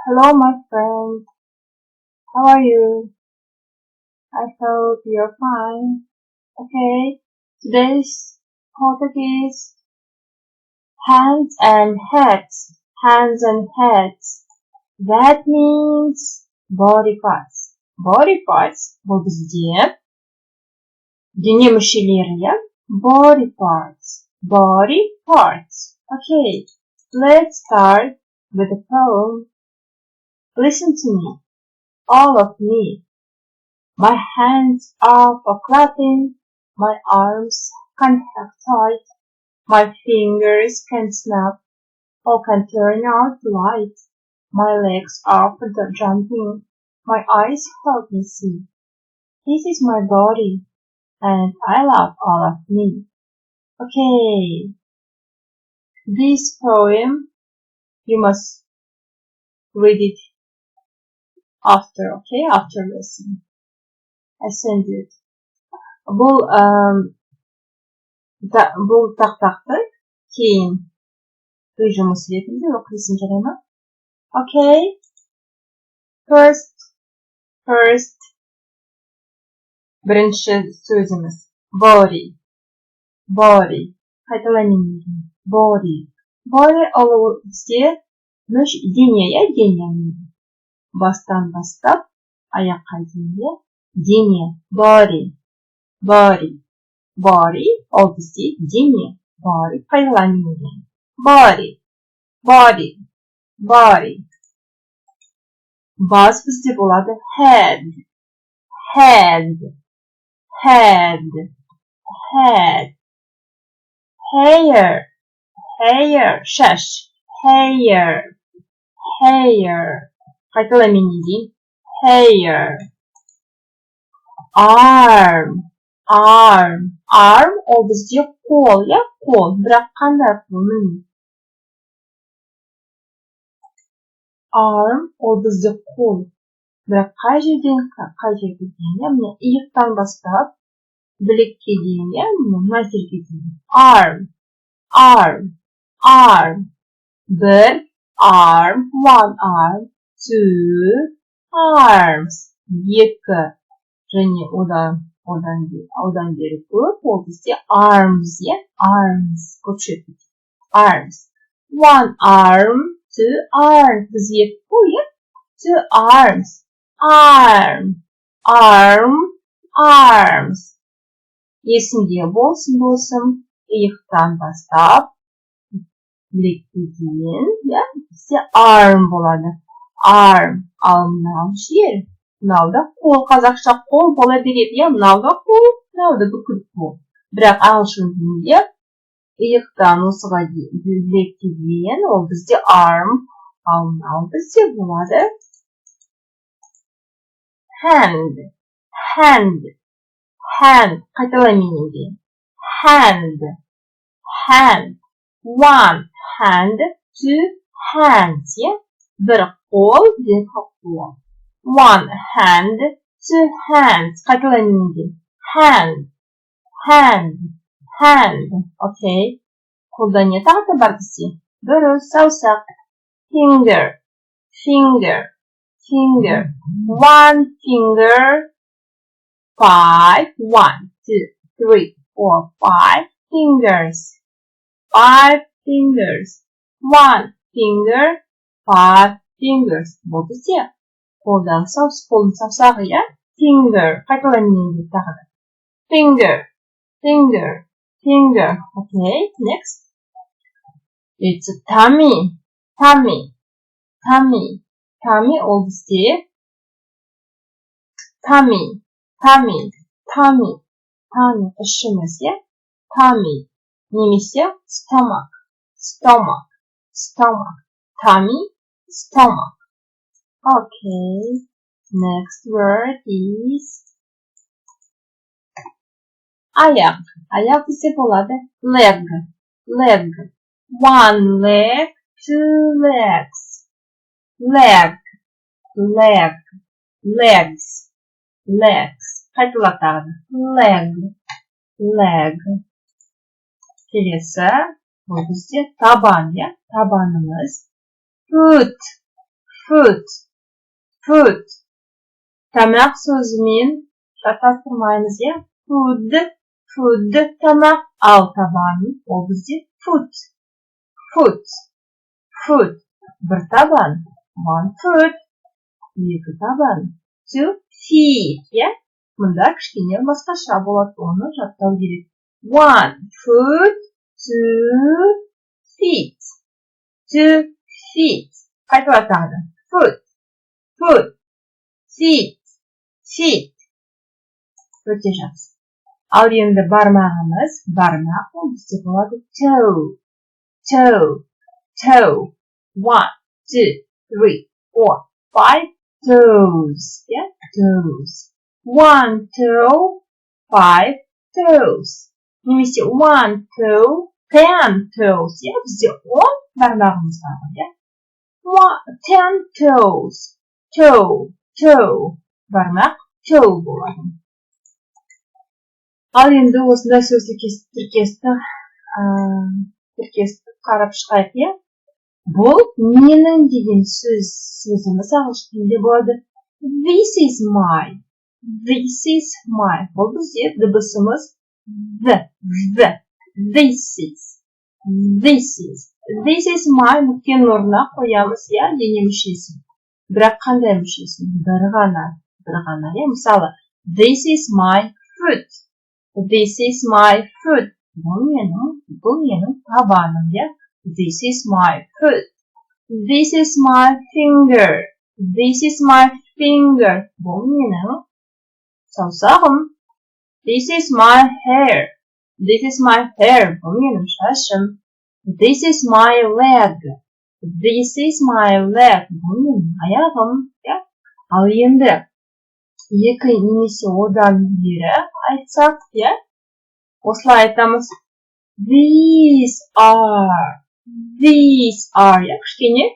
Hello, my friend. How are you? I hope you're fine. Okay, today's topic is hands and heads. Hands and heads. That means body parts. Body parts бұл бізде дене мүшелері, иә? Body parts. Body parts. Okay, let's start with a poem. Listen to me, all of me. My hands are for clapping, my arms can't have tight, my fingers can snap or can turn out light. My legs are for the jumping, my eyes help me see. This is my body, and I love all of me. Okay, this poem, you must read it after, okay, after listening. I send it. Бұл тақтақты кейін үй жұмысы ретінде оқисың, жарай ма? Okay. First. Бірінші сөзіміз. Body. Қайталаймын. Body ол бізде дене. Бастан бастап, аяққа дейін дене. Body. Ол бізде дене. Body қайталаймын. Body. Бас бізде болады head. Hair. Шаш. Hair. Қайталаймын дейін. Hair. Arm ол бізде қол, иә? Қол. Бірақ қандай қол? Arm ол бізде қол. Бірақ қай жерден, иә? Міне иықтан бастап, білекке дейін, иә? Мына жерге дейін. Arm. Бір arm, one arm, two arms. Екі. Және одан бері көп, ол бізде arms, иә? Arms. Көпшілік. Arms. One arm, two arms. Біз екі қол, иә? Two arms. Arms. Есіңде болсын. Иықтан бастап, білекке дейін, иә? Бізде arm болады. Arm. Ал мынау жер. Мынау да қол, қазақша қол бола береді, иә? Мынау да қол, мынау да бүкіл қол. Бірақ ағылшын тілінде иықтан осыға дейін, білекке дейін, ол бізде arm. Ал мынау бізде болады hand. Қайталаймын дейін. Hand. One hand, two hands, иә? Бір қол, екі қол. One hand, two hands. Қайталаймын дейін. Hand. Окей. Қолда не тағы бар бізде? Бір саусақ. Finger. One finger. 5. 1, 2, 3, 4, 5 fingers. 5 fingers. One finger. 5 fingers. Бұл бізде қолдың саусағы, иә? Finger. Қайталаймын дейін тағы да. Finger. Okay, next. It's tummy. Tummy ол бізде tummy. Ішіміз, иә? Tummy. Немесе stomach. Tummy, stomach. Okay. Next word is аяқ. Аяқ бізде болады leg. One leg, two legs. Legs. Қайталап тағы. Leg. Келесі, бұл бізде табан, иә? Табанымыз food, food. Тамақ сөзімен шатастырмаймыз, иә? Food, food, тамақ, ал табаны ол бізде food, food, food. Бір табан, one foot, екі табан, two feet, иә? Мұнда кішкене басқаша болады, оны жаттау керек. One foot, two feet, two feet. Қайталап тағы. Foot, foot, feet, feet. Өте жақсы. Ал енді бармағымыз, бармақ ол бізде болады toe, toe, toe. 1, 2, 3, 4, 5 toes. Yeah, toes. 1 toe, 5 toes. Немесе 1 toe, 10 toes. Yeah, бізде 10 бармағымыз бар, yeah? 10 toes. Toe, toe. Бармақ toe болады. Ал енді осындай сөз тіркесті қарап шығайық, иә? Бұл менің деген сөзіміз ағылшын тілінде болады. This is my. This is my. Бұл бізде дыбысымыз the. This is. This is. This is my нүктенің орнына қоямыз, иә, дене мүшесін. Бірақ қандай мүшесін? Бір ғана, иә. Мысалы, this is my foot. This is my foot. Бұл менің табаным, иә. This is my foot. This is my finger. This is my finger. Бұл менің саусағым. This is my hair. This is my hair. Бұл менің шашым. This is my leg. This is my leg. Бұл менің аяғым. Ал енді екі немесе одан бері айтсақ, осылай айтамыз. These are, кішкене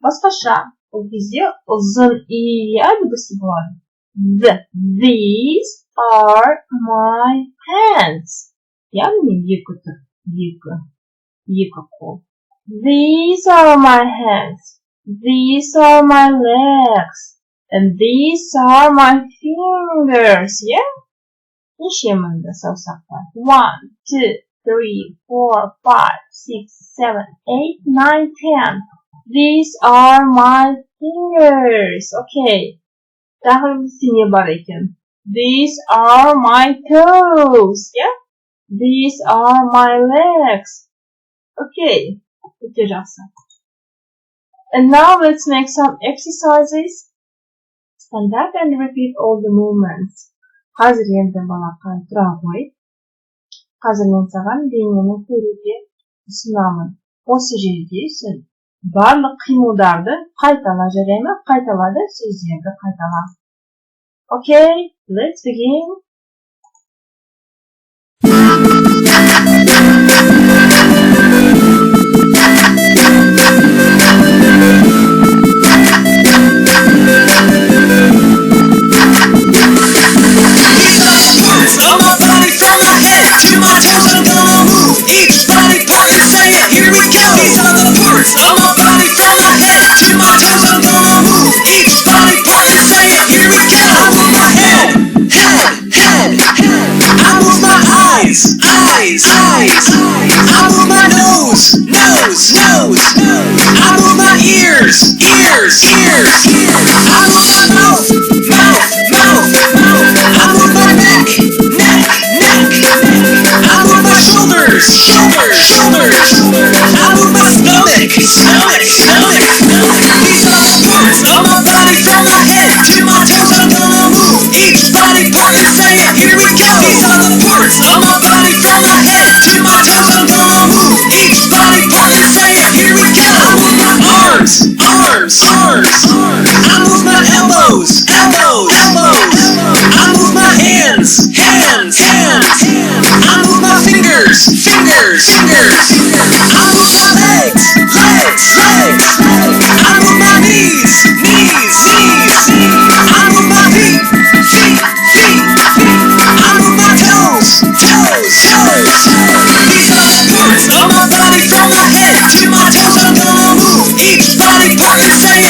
басқаша. Ол кезде ұзын иә дыбысы болады. These are my hands. Яғни екі қол. These are my hands. These are my legs. And these are my fingers. Неше мында саусақтар? 1, 2, 3, 4, 5, 6, 7, 8, 9, 10. These are my fingers. Okay. Тағы не бар екен? These are my toes. These are my legs. Okay. Өте жақсы. And now let's make some exercises. Stand up and repeat all the movements. Қазір енді балақай тұра қой. Қазір мен саған бейнені көруге ұсынамын. Осы жерде сен барлық қимылдарды қайтала, жарай ма? Қайталады, сөздерді қайтала. Okay, let's begin.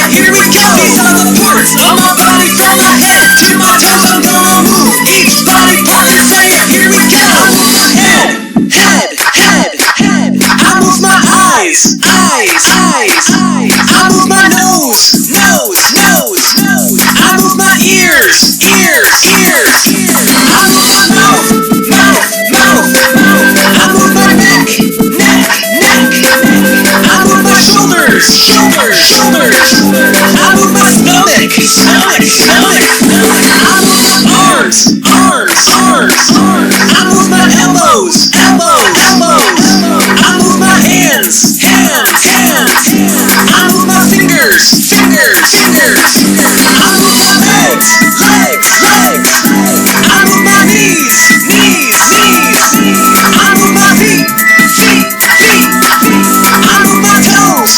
Here we go! shoulders. I move my stomach. I move my arms. I move my elbows. I move my hands. I move my fingers. I move my legs. I move my knees. I move my feet. I move my toes.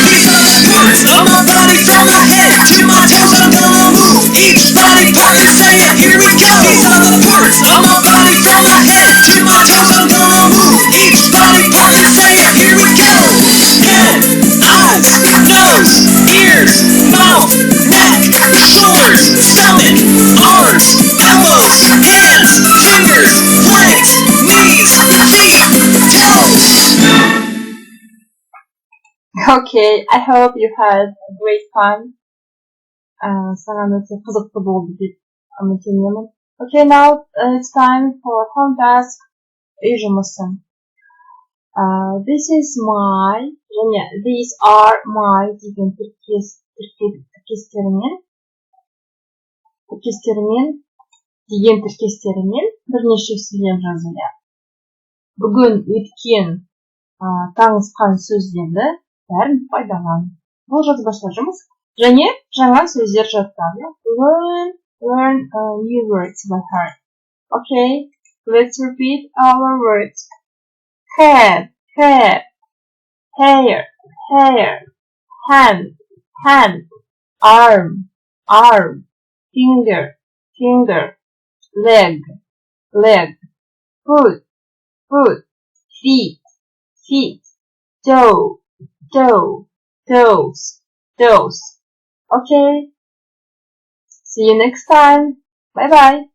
These are the parts of my body from my head to my toes. I'm gonna move each body part and say it. Here we go. These are the parts of my body from my head to my toes. I'm gonna move each body part and say it. Here we go. Head, eyes, nose, ears, mouth, neck, shoulders, stomach, arms, elbows, hands, fingers, legs, knees, feet, toes. Okay, I hope you had a great fun. Саған өте қызықты болды деп үміттенемін. Okay, now it's time for home task, үй жұмысы. This is my, және these are my деген тіркестерімен бірнеше сөйлем жазылды. Бүгін өткен танысқан сөздерді бәрін пайдалан. Бұл жазбаша жұмыс. Және жаңа сөздер жаттады. Learn new words by heart. Okay, let's repeat our words. Head, hair, hand, arm, finger, leg, foot, feet, toe, toes. Okay, see you next time. Bye bye.